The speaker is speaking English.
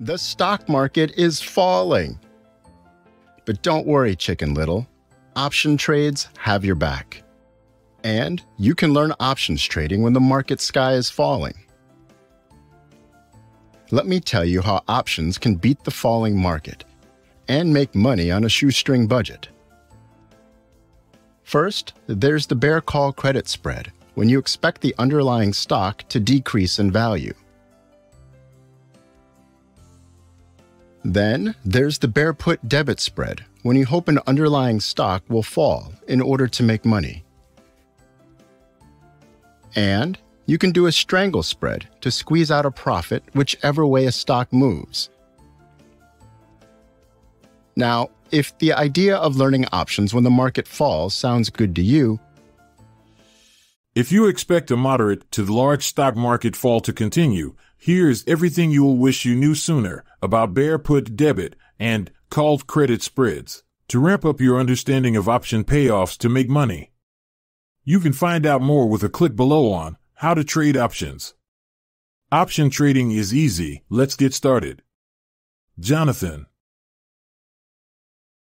The stock market is falling. But don't worry, Chicken Little. Option trades have your back. And you can learn options trading when the market sky is falling. Let me tell you how options can beat the falling market and make money on a shoestring budget. First, there's the bear call credit spread, when you expect the underlying stock to decrease in value. Then, there's the bear put debit spread, when you hope an underlying stock will fall in order to make money. And you can do a strangle spread to squeeze out a profit whichever way a stock moves. Now, if the idea of learning options when the market falls sounds good to you, if you expect a moderate to large stock market fall to continue, here's everything you will wish you knew sooner about bear put debit and called credit spreads to ramp up your understanding of option payoffs to make money. You can find out more with a click below on how to trade options. Option trading is easy. Let's get started. Jonathon.